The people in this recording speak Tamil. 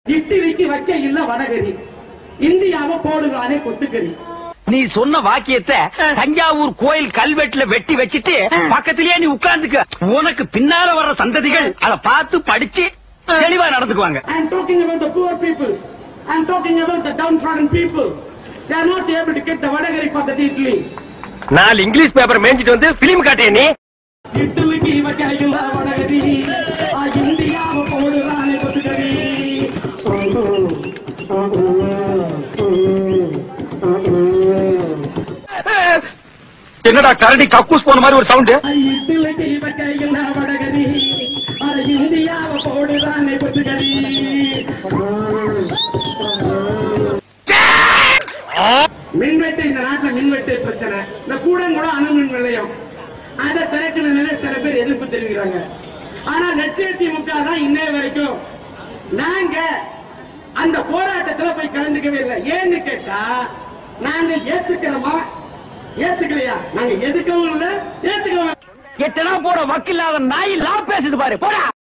இட்லிக்கு வைக்க இல்ல வடகரி, இந்தியாவை போடுவானே கொத்துக்கறி. நீ சொன்ன வாக்கியத்தை தஞ்சாவூர் கோயில் கல்வெட்டுல வெட்டி வச்சிட்டு பக்கத்திலேயே நீ உட்கார்ந்துக்க. உனக்கு பின்னால வர்ற சந்ததிகள் அதை பார்த்து படிச்சு தெளிவா நடந்துக்குவாங்க. I am talking about the poor people. I am talking about the downtrodden people. They are not able to get the vadagari for the idli. நாலு இங்கிலீஷ் பேப்பர் மேய்ஞ்சிட்டு வந்து பிலிம் காட்டிய நீ. இட்லிக்கு வைக்க இல்ல வடகரி, இந்தியாவை போடுவானே கொத்துக்கறி. என்னடா கரடி கக்கூஸ் போன மாதிரி ஒரு சவுண்ட். இட்லிக்கு வைக்க இல்ல வடகரி, இந்தியாவை போடுவானே கொத்துக்கறி. மின்வெட்டு, இந்த நாட்டுல மின்வெட்டு பிரச்சனை. இந்த கூடங்குளம் அணு மின் நிலையம் அதை திறக்கணும்னு சில பேர் எதிர்ப்பு தெரிவிக்கிறாங்க. ஆனா லட்சியத்திமுக தான் இன்னைய வரைக்கும் நாங்க அந்த போராட்டத்துல போய் கலந்துக்கவே இல்லை. ஏன்னு கேட்டா நாங்க ஏத்துக்கிறோமா ஏத்துக்கலையா, நாங்க எதுக்கவும் இல்லை ஏத்துக்கவும். எத்தனா போற வக்கில்லாத நாய் லா பேசுது பாரு போடா.